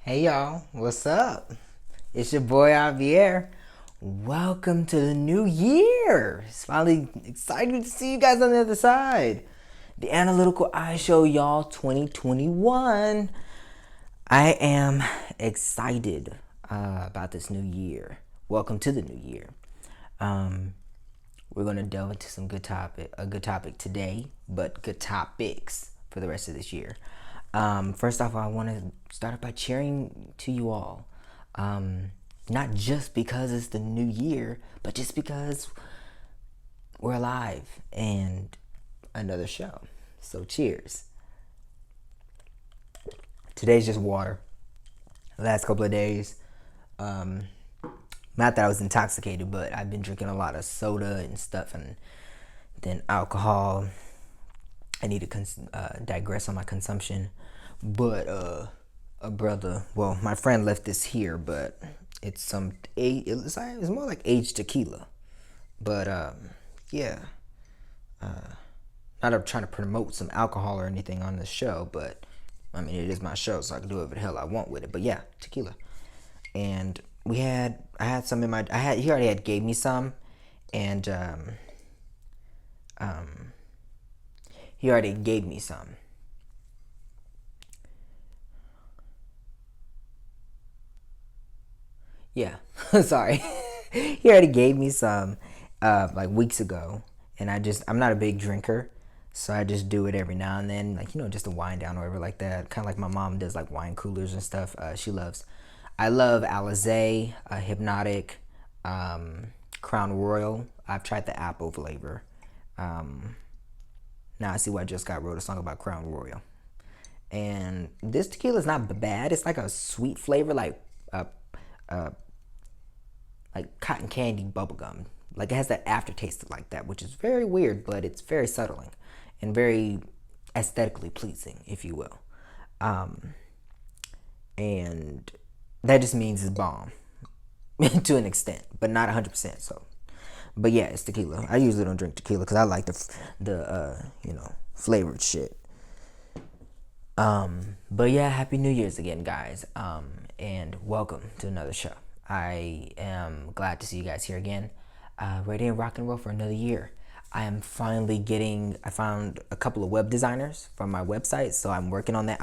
Hey y'all, what's up? It's your boy Javier. Welcome to the new year. It's finally excited to see you guys on the other side. The Analytical Eye Show, y'all, 2021. I am excited about this new year. Welcome to the new year. Um, we're gonna delve into a good topic today, but good topics for the rest of this year. First off, I want to start by cheering to you all. Not just because it's the new year, but just because we're alive and another show. So cheers. Today's just water. The last couple of days, um, not that I was intoxicated, but I've been drinking a lot of soda and stuff, and then alcohol. I need to digress on my consumption, but a brother, well, my friend left this here, but it's more like aged tequila, but yeah, not trying to promote some alcohol or anything on this show, but I mean it is my show, so I can do whatever the hell I want with it. But yeah, tequila, and I had some in my, he already had gave me some, and um, he already gave me some. Yeah, sorry. He already gave me some like weeks ago, and I'm not a big drinker, so I just do it every now and then, like just a wind down or whatever like that. Kind of like my mom does, like wine coolers and stuff. I love Alizé, Hypnotic, Crown Royal. I've tried the apple flavor. Um, Now I see why Just Scott wrote a song about Crown Royal. And this tequila is not bad. It's like a sweet flavor, uh, uh, like cotton candy bubblegum. Like it has that aftertaste like that, which is very weird, but it's very subtling and very aesthetically pleasing, if you will. Um, and that just means it's bomb to an extent, but not 100%. So, but yeah, it's tequila. I usually don't drink tequila because I like the flavored shit. But yeah, Happy New Year's again, guys. And welcome to another show. I am glad to see you guys here again. Ready to rock and roll for another year. I found a couple of web designers for my website, so I'm working on that.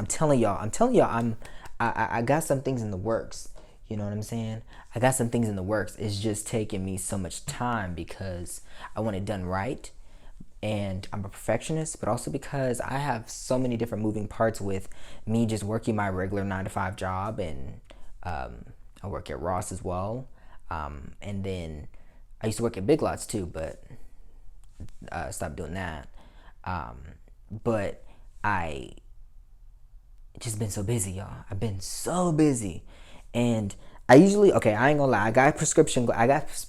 I got some things in the works. You know what I'm saying? I got some things in the works. It's just taking me so much time because I want it done right, and I'm a perfectionist, but also because I have so many different moving parts with me just working my regular 9 to 5 job, and I work at Ross as well. And then I used to work at Big Lots too, but stopped doing that. But I just been so busy, y'all. I've been so busy, and I ain't gonna lie. I got prescription glasses,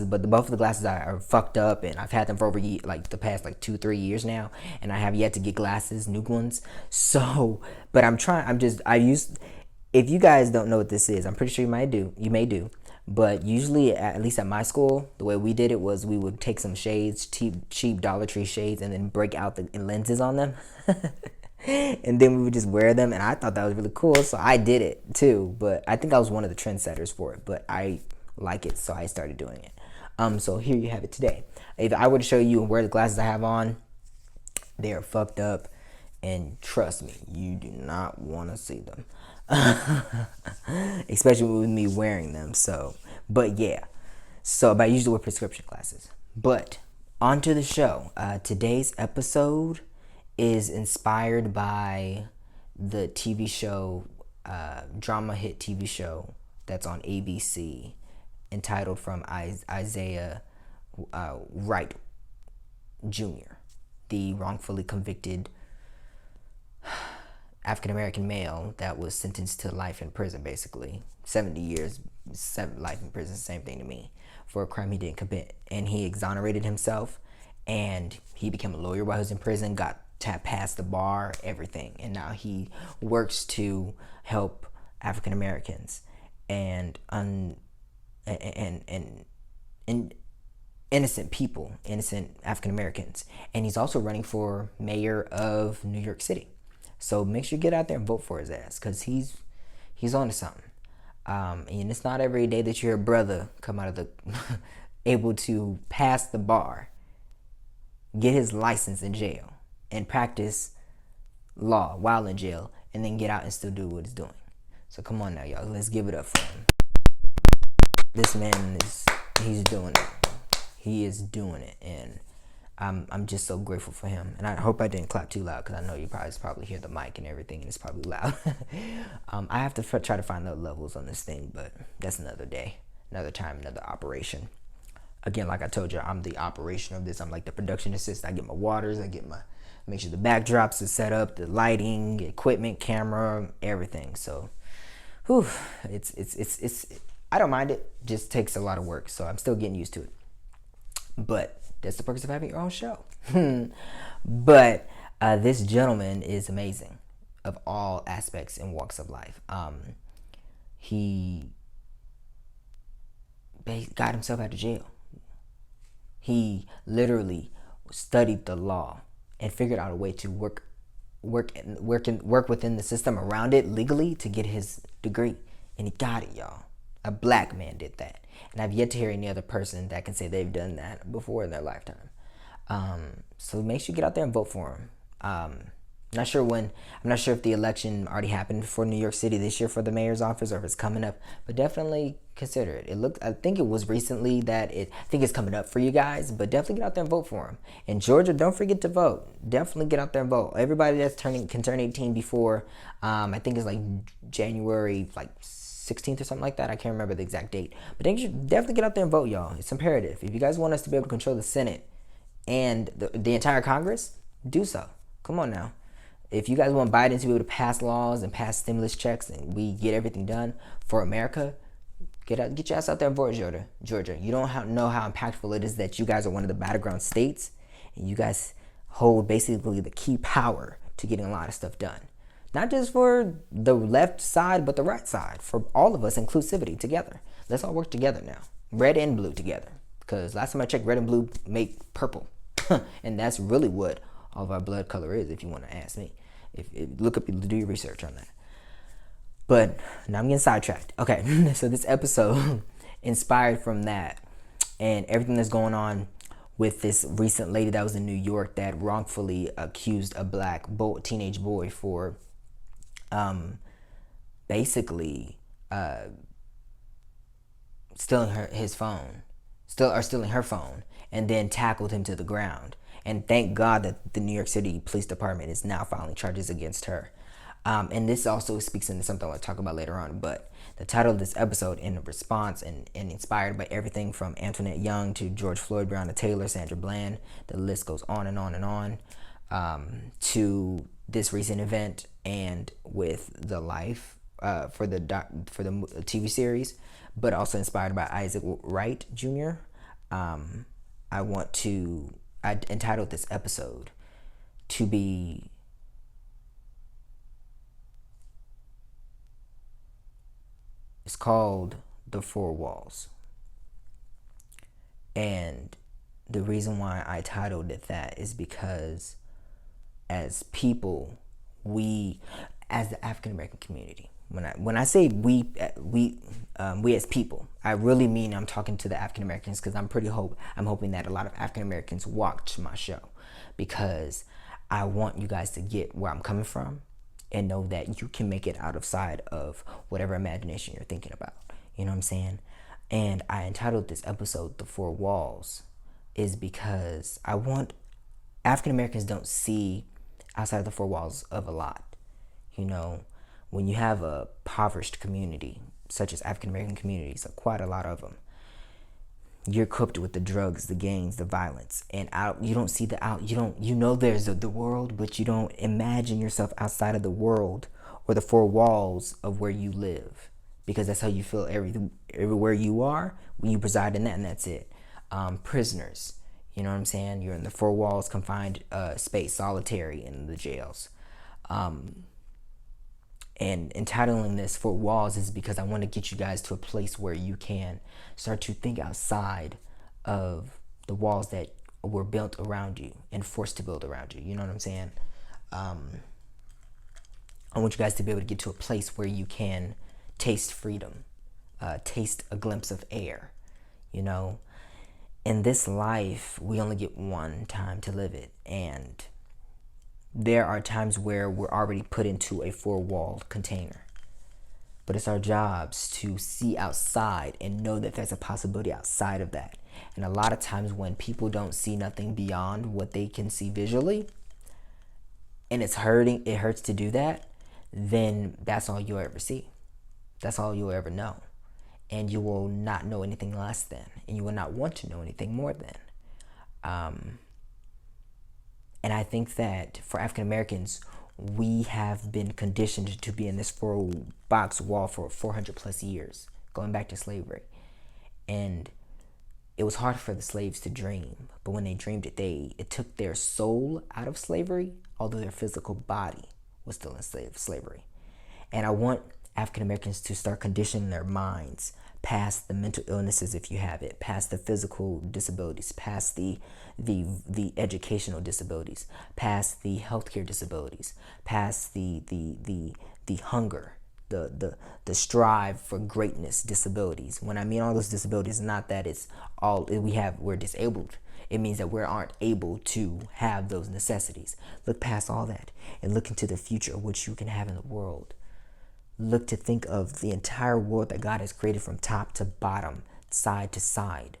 but both of the glasses are fucked up, and I've had them for over like the past like 2 3 years now, and I have yet to get glasses, new ones. So, but I'm trying. I'm just I used. If you guys don't know what this is, I'm pretty sure you might do. You may do. But usually, at least at my school, the way we did it was we would take some shades, cheap Dollar Tree shades, and then break out the lenses on them. And then we would just wear them, and I thought that was really cool, so I did it too. But I think I was one of the trendsetters for it, but I like it, so I started doing it. So here you have it today. If I were to show you and wear the glasses I have on, they are fucked up, and trust me, you do not want to see them. Especially with me wearing them. So, but yeah. So, but I usually wear prescription glasses. But on to the show. Today's episode is inspired by the TV show, drama hit TV show that's on ABC, entitled from Isaiah Wright Jr., the wrongfully convicted African American male that was sentenced to life in prison, basically 70 years, life in prison, same thing to me, for a crime he didn't commit, and he exonerated himself, and he became a lawyer while he was in prison, got past the bar, everything, and now he works to help African Americans and and innocent people, innocent African Americans, and he's also running for mayor of New York City. So make sure you get out there and vote for his ass, because he's on to something. And it's not every day that you're a brother come out of the able to pass the bar, get his license in jail, and practice law while in jail, and then get out and still do what he's doing. So come on now, y'all. Let's give it up for him. This man he's doing it. He is doing it, and I'm just so grateful for him. And I hope I didn't clap too loud, because I know you probably hear the mic and everything, and it's probably loud. I have to try to find the levels on this thing, but that's another day, another time, another operation. Again, like I told you, I'm the operation of this. I'm like the production assistant. I get my waters, make sure the backdrops are set up, the lighting, equipment, camera, everything. So, it's I don't mind it. Just takes a lot of work, so I'm still getting used to it. But that's the purpose of having your own show. But this gentleman is amazing, of all aspects and walks of life. He got himself out of jail. He literally studied the law and figured out a way to work within the system around it legally to get his degree, and he got it, y'all. A black man did that, and I've yet to hear any other person that can say they've done that before in their lifetime. So make sure you get out there and vote for him. I'm not sure if the election already happened for New York City this year for the mayor's office, or if it's coming up, but definitely consider it. I think it was recently I think it's coming up for you guys, but definitely get out there and vote for him. In Georgia, don't forget to vote. Definitely get out there and vote. Everybody that's can turn 18 before, I think it's like January 16th or something like that. I can't remember the exact date, but definitely get out there and vote, y'all. It's imperative. If you guys want us to be able to control the Senate and the entire Congress, do so. Come on now. If you guys want Biden to be able to pass laws and pass stimulus checks and we get everything done for America, get your ass out there and vote, Georgia. You don't know how impactful it is that you guys are one of the battleground states, and you guys hold basically the key power to getting a lot of stuff done. Not just for the left side, but the right side. For all of us, inclusivity together. Let's all work together now. Red and blue together. Because last time I checked, red and blue make purple. And that's really what all of our blood color is, if you want to ask me. Do your research on that. But now I'm getting sidetracked. Okay, so this episode inspired from that and everything that's going on with this recent lady that was in New York that wrongfully accused a black teenage boy for basically stealing her phone, and then tackled him to the ground. And thank God that the New York City Police Department is now filing charges against her. And this also speaks into something I want to talk about later on. But the title of this episode, in response and inspired by everything from Antoinette Young to George Floyd, Breonna Taylor, Sandra Bland, the list goes on and on and on, to this recent event and with the life for the TV series, but also inspired by Isaac Wright Jr. I entitled this episode to be it's called The Four Walls. And the reason why I titled it that is because as people, as the African American community, when I say we as people, I really mean I'm talking to the African Americans, because I'm hoping that a lot of African Americans watch my show, because I want you guys to get where I'm coming from and know that you can make it outside of whatever imagination you're thinking about. You know what I'm saying? And I entitled this episode The Four Walls is because I want African Americans don't see outside of the four walls of a lot. You know, when you have a impoverished community, such as African American communities, quite a lot of them, you're equipped with the drugs, the gangs, the violence, and you don't see you know there's the world, but you don't imagine yourself outside of the world or the four walls of where you live, because that's how you feel everywhere you are when you preside in that, and that's it. Prisoners, you know what I'm saying? You're in the four walls, confined space, solitary in the jails. And entitling this Four Walls is because I want to get you guys to a place where you can start to think outside of the walls that were built around you and forced to build around you. You know what I'm saying? I want you guys to be able to get to a place where you can taste freedom, taste a glimpse of air. You know, in this life, we only get one time to live it. And there are times where we're already put into a four-walled container. But it's our jobs to see outside and know that there's a possibility outside of that. And a lot of times when people don't see nothing beyond what they can see visually, and it hurts to do that, then that's all you'll ever see. That's all you'll ever know. And you will not know anything less than. And you will not want to know anything more than. And I think that for African Americans, we have been conditioned to be in this four-box wall for 400 plus years, going back to slavery. And it was hard for the slaves to dream, but when they dreamed it, it took their soul out of slavery, although their physical body was still in slavery. And I want African Americans to start conditioning their minds past the mental illnesses, if you have it, past the physical disabilities, past the educational disabilities, past the healthcare disabilities, past the hunger, the strive for greatness disabilities. When I mean all those disabilities, not that it's all we're disabled. It means that we aren't able to have those necessities. Look past all that and look into the future of what you can have in the world. Look to think of the entire world that God has created from top to bottom, side to side.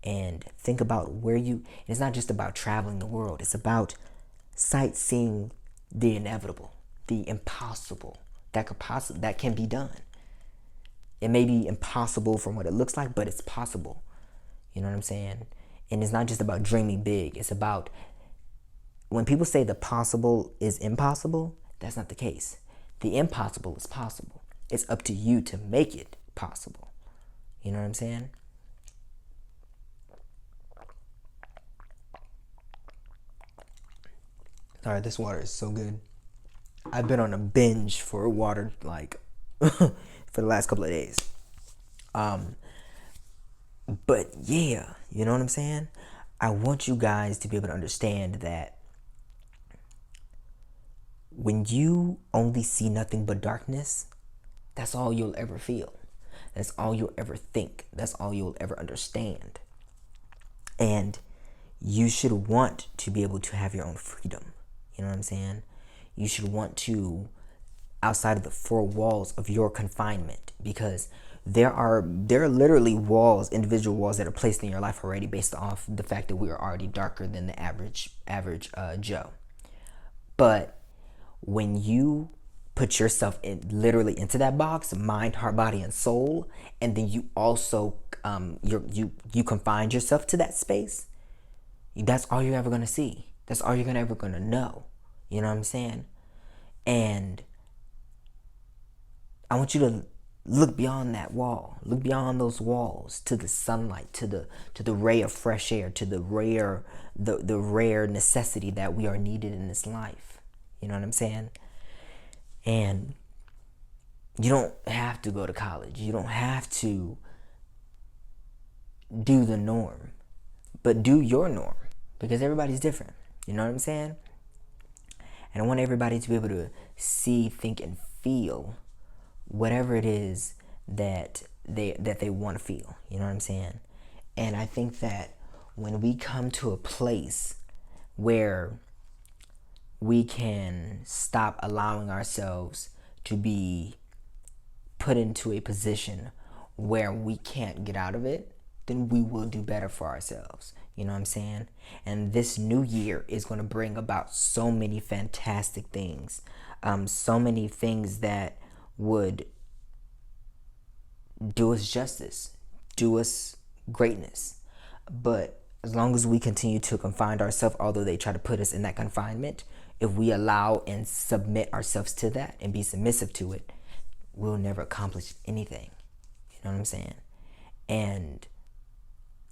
And think about it's not just about traveling the world. It's about sightseeing the inevitable, the impossible, that can be done. It may be impossible from what it looks like, but it's possible. You know what I'm saying? And it's not just about dreaming big. It's about, when people say the possible is impossible, that's not the case. The impossible is possible. It's up to you to make it possible. You know what I'm saying? All right, this water is so good. I've been on a binge for water, like, for the last couple of days. But yeah, you know what I'm saying? I want you guys to be able to understand that when you only see nothing but darkness, that's all you'll ever feel. That's all you'll ever think. That's all you'll ever understand. And you should want to be able to have your own freedom. You know what I'm saying? You should want to, outside of the four walls of your confinement, because there are literally walls, individual walls that are placed in your life already based off the fact that we are already darker than the average Joe. But when you put yourself literally into that box, mind, heart, body, and soul, and then you also you confine yourself to that space, that's all you're ever gonna see. That's all you're ever gonna know. You know what I'm saying? And I want you to look beyond that wall. Look beyond those walls to the sunlight, to the ray of fresh air, to the rare necessity that we are needed in this life. You know what I'm saying? And you don't have to go to college. You don't have to do the norm, but do your norm, because everybody's different. You know what I'm saying? And I want everybody to be able to see, think, and feel whatever it is that they want to feel. You know what I'm saying? And I think that when we come to a place where we can stop allowing ourselves to be put into a position where we can't get out of it, then we will do better for ourselves. You know what I'm saying? And this new year is going to bring about so many fantastic things. So many things that would do us justice, do us greatness. But as long as we continue to confine ourselves, although they try to put us in that confinement, if we allow and submit ourselves to that and be submissive to it, we'll never accomplish anything. You know what I'm saying? And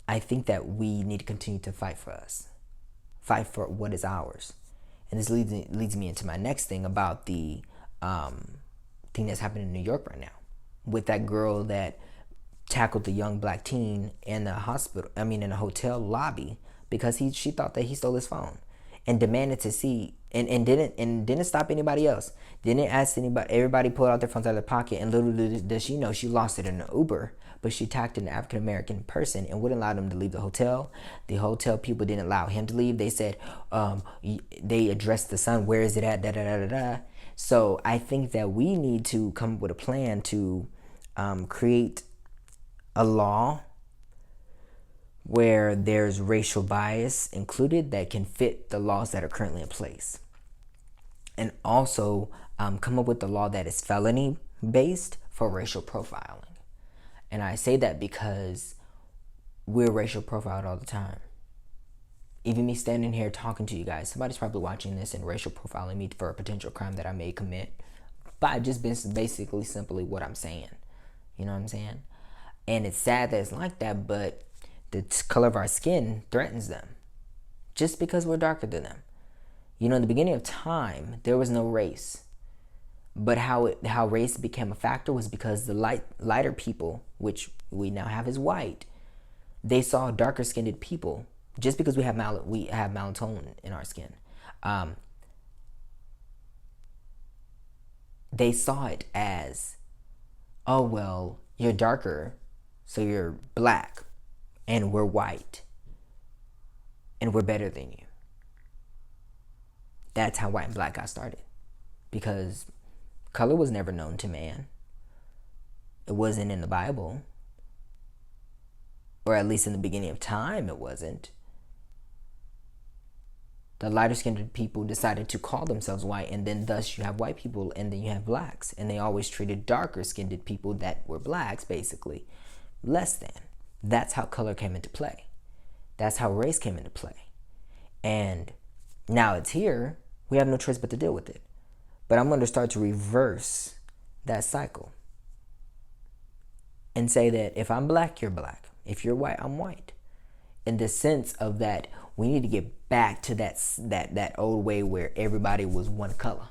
I think that we need to continue to fight for us, fight for what is ours. And this leads me into my next thing about the thing that's happening in New York right now with that girl that tackled the young black teen in the hotel lobby because she thought that he stole his phone. and demanded to see and didn't stop anybody else. Didn't ask anybody. Everybody pulled out their phones out of their pocket, and little does she know she lost it in an Uber. But she attacked an African American person and wouldn't allow them to leave the hotel. The hotel people didn't allow him to leave. They said, they addressed the son. Where is it at? Da da da da da. So I think that we need to come up with a plan to create a law where there's racial bias included that can fit the laws that are currently in place. And also come up with a law that is felony based for racial profiling. And I say that because we're racial profiled all the time. Even me standing here talking to you guys, somebody's probably watching this and racial profiling me for a potential crime that I may commit by just basically simply what I'm saying. You know what I'm saying? And it's sad that it's like that, but the color of our skin threatens them just because we're darker than them. You know, in the beginning of time, there was no race. But how race became a factor was because the lighter people, which we now have as white, they saw darker skinned people just because we have melatonin in our skin. They saw it as, oh well, you're darker, so you're black, and we're white, and we're better than you. That's how white and black got started, because color was never known to man. It wasn't in the Bible, or at least in the beginning of time it wasn't. The lighter skinned people decided to call themselves white, and then thus you have white people, and then you have blacks, and they always treated darker skinned people that were blacks basically less than. That's how color came into play. That's how race came into play. And now it's here. We have no choice but to deal with it. But I'm going to start to reverse that cycle and say that if I'm black, you're black. If you're white, I'm white. In the sense of that, we need to get back to that old way where everybody was one color.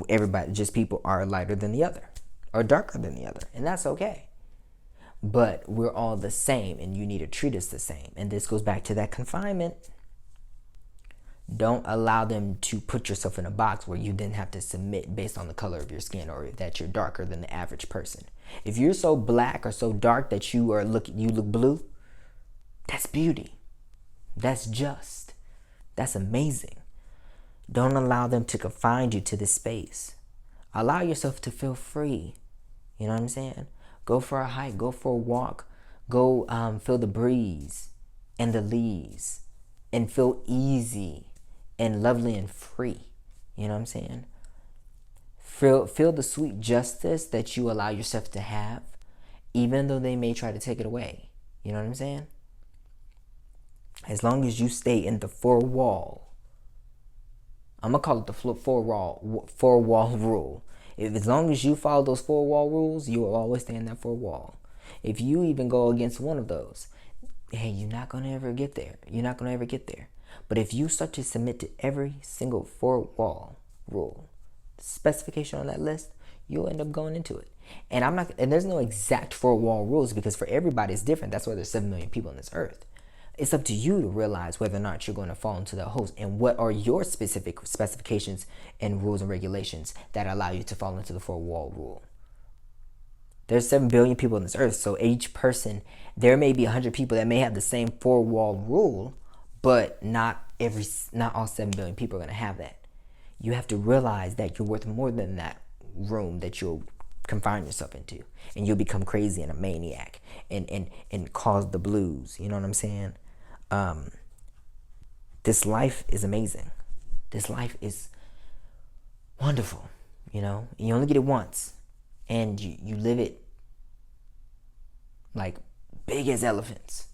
Everybody, just people are lighter than the other or darker than the other, and that's okay. But we're all the same, and you need to treat us the same. And this goes back to that confinement. Don't allow them to put yourself in a box where you then have to submit based on the color of your skin or that you're darker than the average person. If you're so black or so dark that you look blue, that's beauty. That's just. That's amazing. Don't allow them to confine you to this space. Allow yourself to feel free. You know what I'm saying? Go for a hike. Go for a walk. Go feel the breeze and the leaves and feel easy and lovely and free. You know what I'm saying? Feel the sweet justice that you allow yourself to have, even though they may try to take it away. You know what I'm saying? As long as you stay in the four wall, I'm gonna call it the four wall rule. As long as you follow those four wall rules, you will always stay in that four wall. If you even go against one of those, hey, you're not gonna ever get there. You're not gonna ever get there. But if you start to submit to every single four wall rule, specification on that list, you'll end up going into it. And there's no exact four wall rules because for everybody it's different. That's why there's 7 million people on this earth. It's up to you to realize whether or not you're going to fall into the host and what are your specific specifications and rules and regulations that allow you to fall into the four wall rule. There's 7 billion people on this earth, so each person, there may be 100 people that may have the same four wall rule, but not all 7 billion people are going to have that. You have to realize that you're worth more than that room that you'll confine yourself into, and you'll become crazy and a maniac and cause the blues. You know what I'm saying? This life is amazing. This life is wonderful. You know, you only get it once, and you live it like big as elephants,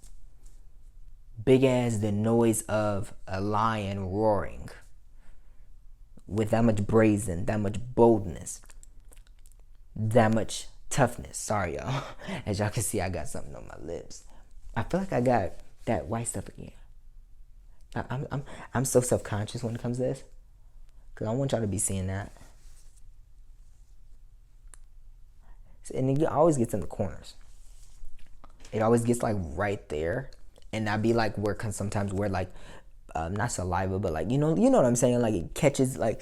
big as the noise of a lion roaring, with that much brazen, that much boldness, that much toughness. Sorry, y'all. As y'all can see, I got something on my lips. I feel like I got that white stuff again. I'm so self-conscious when it comes to this, because I don't want y'all to be seeing that. And it always gets in the corners. It always gets like right there, and I be like sometimes where like not saliva, but like you know what I'm saying. Like it catches, like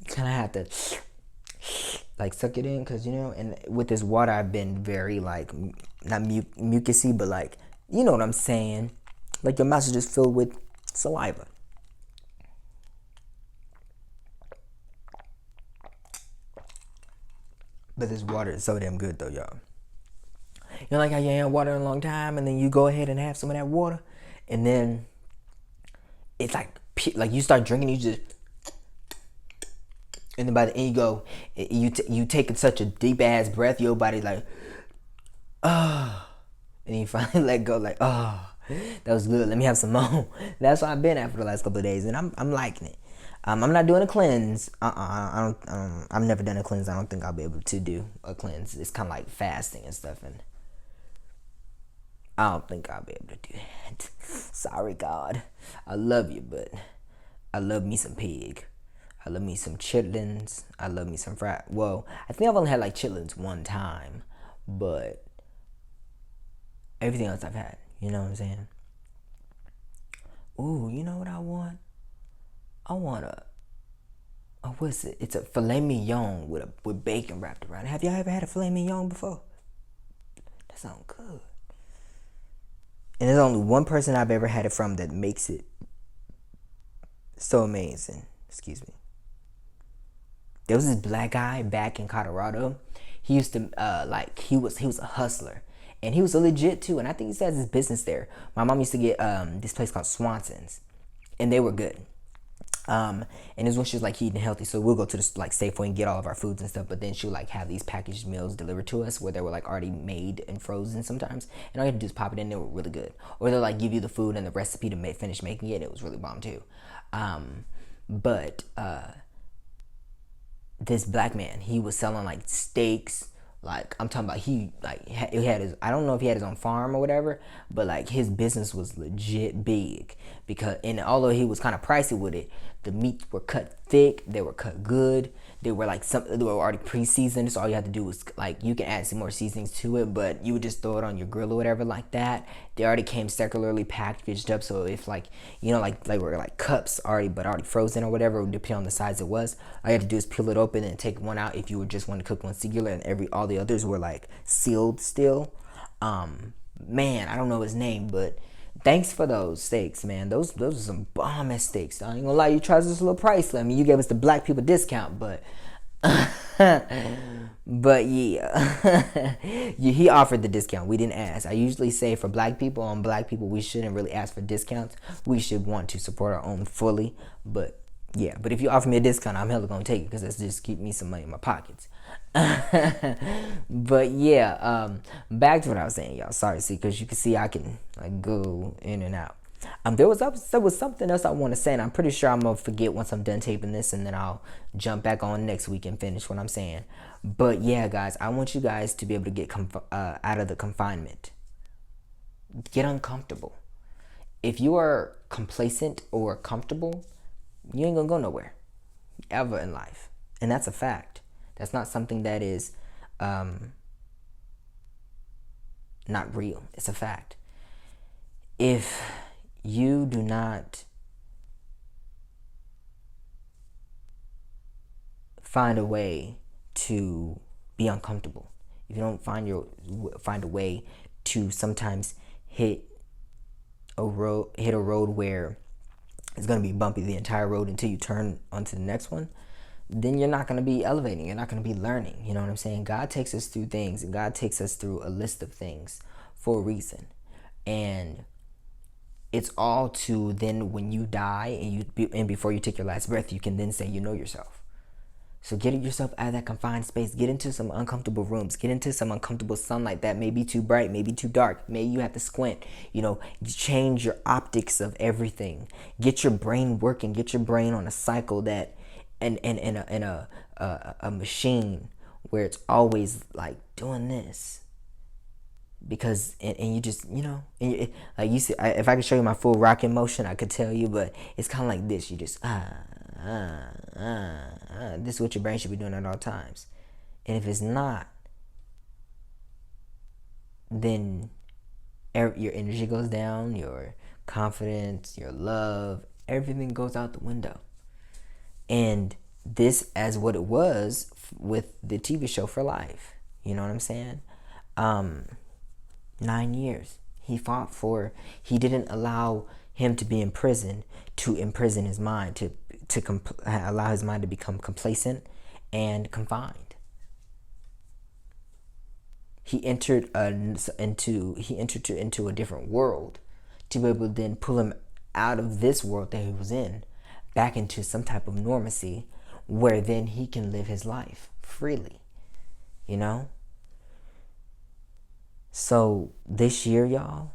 you kind of have to like suck it in, because and with this water I've been very like not mucusy, but like you know what I'm saying. Like your mouth is just filled with saliva. But this water is so damn good though, y'all. Like how you ain't had water in a long time, and then you go ahead and have some of that water, and then it's like you start drinking, you just, and then by the end you go, you take such a deep ass breath, your body like, and you finally let go, like, that was good. Let me have some more. That's what I've been at for the last couple of days, and I'm liking it. I'm not doing a cleanse. I don't. I've never done a cleanse. I don't think I'll be able to do a cleanse. It's kind of like fasting and stuff, and I don't think I'll be able to do that. Sorry, God. I love you, but I love me some pig. I love me some chitlins. I love me some fried. Well, I think I've only had like chitlins one time, but everything else I've had. You know what I'm saying? Ooh, you know what I want? I want what's it? It's a filet mignon with bacon wrapped around it. Have y'all ever had a filet mignon before? That sounds good. And there's only one person I've ever had it from that makes it so amazing. Excuse me. There was this black guy back in Colorado. He used to he was a hustler, and he was a legit too. And I think he still has his business there. My mom used to get this place called Swanson's, and they were good. And this when she was like eating healthy, so we'll go to this like Safeway and get all of our foods and stuff. But then she'll like have these packaged meals delivered to us where they were like already made and frozen sometimes, and all you had to do is pop it in. They were really good. Or they'll like give you the food and the recipe to finish making it. And it was really bomb too. But this black man, he was selling like steaks. Like I'm talking about, he had his, I don't know if he had his own farm or whatever, but like his business was legit big, because, and although he was kind of pricey with it, the meats were cut thick, they were cut good, they were already pre-seasoned, so all you had to do was like, you can add some more seasonings to it, but you would just throw it on your grill or whatever like that. They already came circularly packaged up, so if like like were like cups already frozen or whatever, depending on the size it was, all you had to do is peel it open and take one out if you were just wanting to cook one singular, and all the others were like sealed still. Man, I don't know his name, but thanks for those steaks, man. Those are some bomb ass steaks. I ain't gonna lie, you charged us a little pricey. I mean, you gave us the black people discount, but but yeah, he offered the discount. We didn't ask. I usually say for black people, we shouldn't really ask for discounts. We should want to support our own fully. But yeah, but if you offer me a discount, I'm hella gonna take it, because that's just keep me some money in my pockets. But yeah, back to what I was saying, y'all. Sorry, see, because you can see I can like go in and out. There was something else I want to say, and I'm pretty sure I'm gonna forget once I'm done taping this, and then I'll jump back on next week and finish what I'm saying. But yeah, guys, I want you guys to be able to get out of the confinement. Get uncomfortable. If you are complacent or comfortable, you ain't gonna go nowhere ever in life, and that's a fact. That's not something that is not real. It's a fact. If you do not find a way to be uncomfortable, if you don't find a way to sometimes hit a road where it's going to be bumpy the entire road until you turn onto the next one, then you're not going to be elevating. You're not going to be learning. You know what I'm saying? God takes us through things, and God takes us through a list of things for a reason. And it's all to then, when you die and before you take your last breath, you can then say you know yourself. So get yourself out of that confined space. Get into some uncomfortable rooms. Get into some uncomfortable sunlight that may be too bright, maybe too dark. Maybe you have to squint. Change your optics of everything. Get your brain working. Get your brain on a cycle that, and a machine where it's always like doing this. Because and you just like you see, if I could show you my full rocking motion, I could tell you, but it's kind of like this. You just this is what your brain should be doing at all times. And if it's not, then your energy goes down, your confidence, your love, everything goes out the window. And this as what it was with the TV show For Life. You know what I'm saying? 9 years. He fought for, he didn't allow him to be in prison to imprison his mind, to allow his mind to become complacent and confined. He entered into a different world to be able to then pull him out of this world that he was in back into some type of normalcy where then he can live his life freely, you know? So this year, y'all,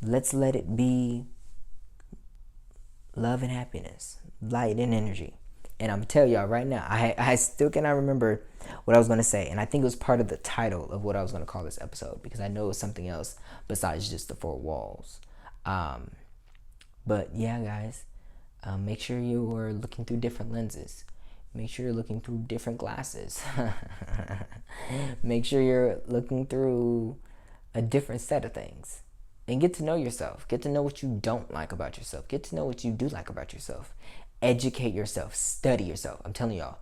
let's let it be love and happiness, light and energy. And I'm telling y'all right now, I still cannot remember what I was going to say. And I think it was part of the title of what I was going to call this episode, because I know it's something else besides just the four walls. But yeah, guys, make sure you are looking through different lenses. Make sure you're looking through different glasses. Make sure you're looking through a different set of things. And get to know yourself. Get to know what you don't like about yourself. Get to know what you do like about yourself. Educate yourself. Study yourself. I'm telling y'all,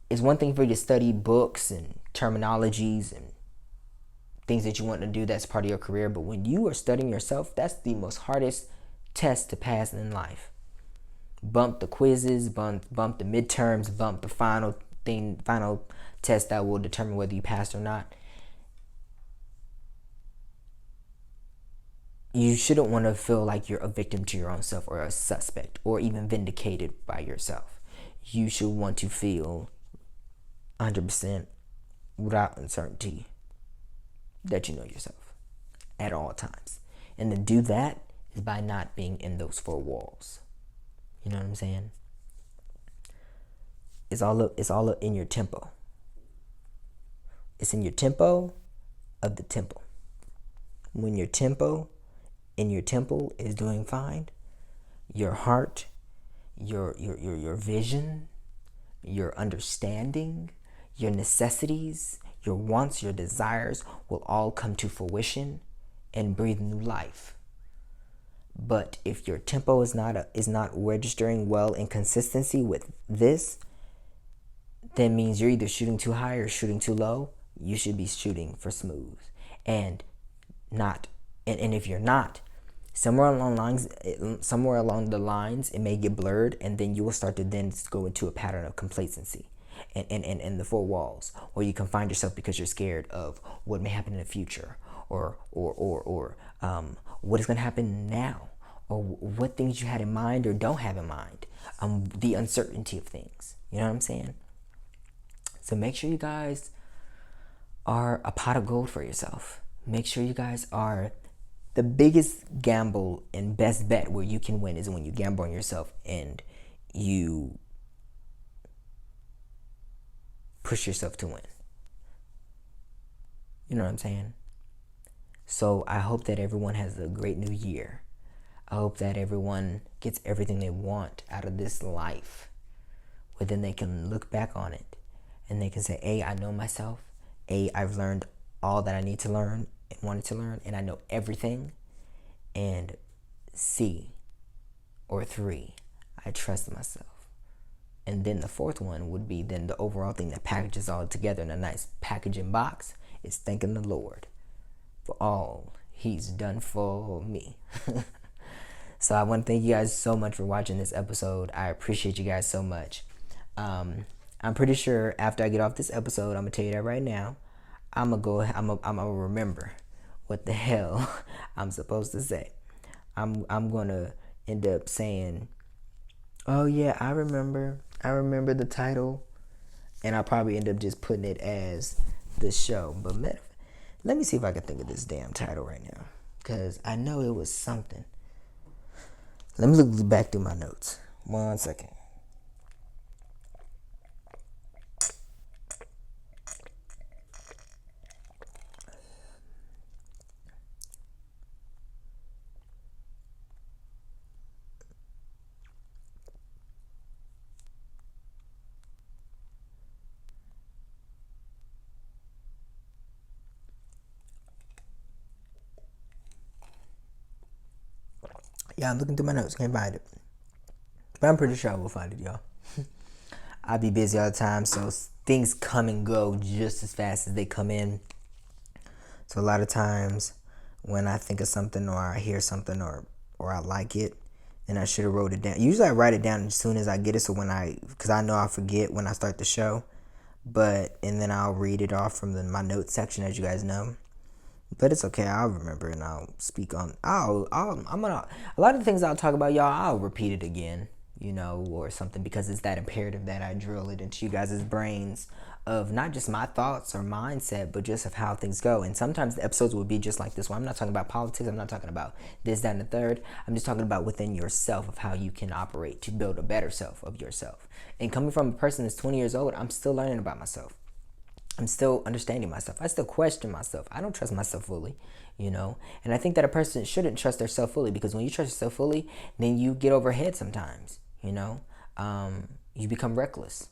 it's one thing for you to study books and terminologies and things that you want to do that's part of your career, but when you are studying yourself, that's the most hardest test to pass in life. Bump the quizzes, bump the midterms, bump the final test that will determine whether you passed or not. You shouldn't want to feel like you're a victim to your own self, or a suspect, or even vindicated by yourself. You should want to feel 100% without uncertainty that you know yourself at all times. And to do that is by not being in those four walls. You know what I'm saying? It's all in your tempo. It's in your tempo of the temple. When your tempo in your temple is doing fine, your heart, your vision, your understanding, your necessities, your wants, your desires will all come to fruition and breathe new life. But if your tempo is not registering well in consistency with this, that means you're either shooting too high or shooting too low. You should be shooting for smooth, and if you're not, somewhere along the lines, it may get blurred, and then you will start to then go into a pattern of complacency and the four walls, where you can find yourself because you're scared of what may happen in the future, or what is going to happen now, or what things you had in mind or don't have in mind, the uncertainty of things. You know what I'm saying? So make sure you guys are a pot of gold for yourself. Make sure you guys are the biggest gamble and best bet where you can win is when you gamble on yourself and you push yourself to win. You know what I'm saying? So I hope that everyone has a great new year. I hope that everyone gets everything they want out of this life, where then they can look back on it and they can say, A, I know myself. A, I've learned all that I need to learn and wanted to learn, and I know everything. And C, or 3, I trust myself. And then the fourth one would be then the overall thing that packages all together in a nice packaging box is thanking the Lord for all he's done for me. So I want to thank you guys so much for watching this episode. I appreciate you guys so much. I'm pretty sure after I get off this episode, I'm gonna tell you that right now, I'm gonna remember what the hell I'm supposed to say. I'm gonna end up saying, oh yeah, I remember the title, and I'll probably end up just putting it as the show. But let me see if I can think of this damn title right now, because I know it was something. Let me look back through my notes. 1 second. Yeah, I'm looking through my notes, can't find it. But I'm pretty sure I will find it, y'all. I be busy all the time, so things come and go just as fast as they come in. So a lot of times when I think of something or I hear something or I like it and I should have wrote it down. Usually I write it down as soon as I get it, so because I know I forget when I start the show. And then I'll read it off from my notes section, as you guys know. But it's okay. I'll remember and I'll speak on. I'm gonna. A lot of the things I'll talk about, y'all, I'll repeat it again, or something, because it's that imperative that I drill it into you guys' brains of not just my thoughts or mindset, but just of how things go. And sometimes the episodes will be just like this one. I'm not talking about politics. I'm not talking about this, that, and the third. I'm just talking about within yourself of how you can operate to build a better self of yourself. And coming from a person that's 20 years old, I'm still learning about myself. I'm still understanding myself. I still question myself. I don't trust myself fully, And I think that a person shouldn't trust themselves fully, because when you trust yourself fully, then you get overhead sometimes, You become reckless.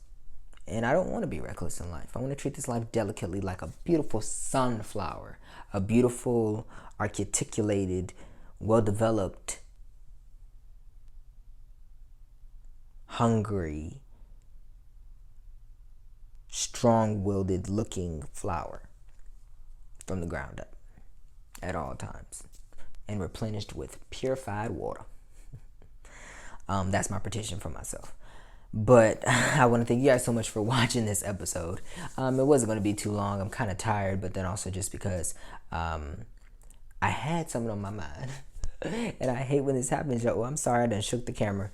And I don't want to be reckless in life. I want to treat this life delicately, like a beautiful sunflower, a beautiful, articulated, well-developed, hungry, strong-willed looking flower from the ground up at all times and replenished with purified water. That's my petition for myself. But I want to thank you guys so much for watching this episode. It wasn't going to be too long. I'm kind of tired, but then also just because I had something on my mind. And I hate when this happens, yo. I'm sorry I done shook the camera.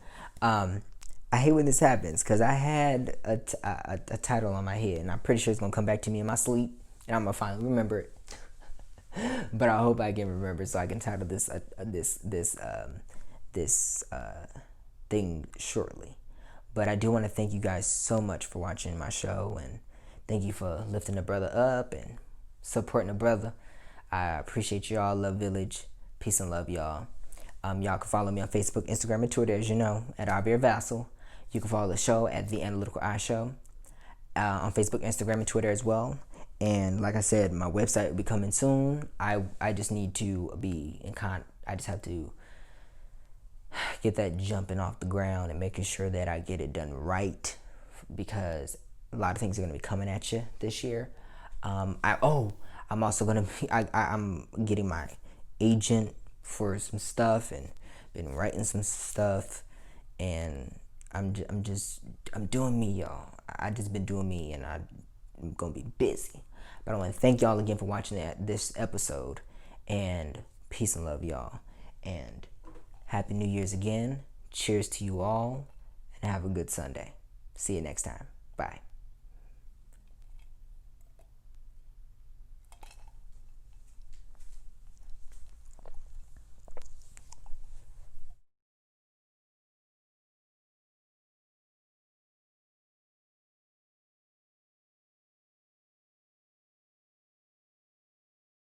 I hate when this happens, because I had a title on my head, and I'm pretty sure it's going to come back to me in my sleep, and I'm going to finally remember it. But I hope I can remember, so I can title this thing shortly. But I do want to thank you guys so much for watching my show, and thank you for lifting a brother up and supporting a brother. I appreciate y'all. Love Village. Peace and love, y'all. Y'all can follow me on Facebook, Instagram, and Twitter, as you know, at Abir Vassal. You can follow the show at The Analytical Eye Show on Facebook, Instagram, and Twitter as well. And like I said, my website will be coming soon. I just need to be in I just have to get that jumping off the ground and making sure that I get it done right, because a lot of things are going to be coming at you this year. I'm also going to be, I'm getting my agent for some stuff and been writing some stuff, and I'm doing me, y'all. I just been doing me, and I'm gonna be busy. But I want to thank y'all again for watching this episode, and peace and love, y'all, and Happy New Year's again. Cheers to you all, and have a good Sunday. See you next time. Bye.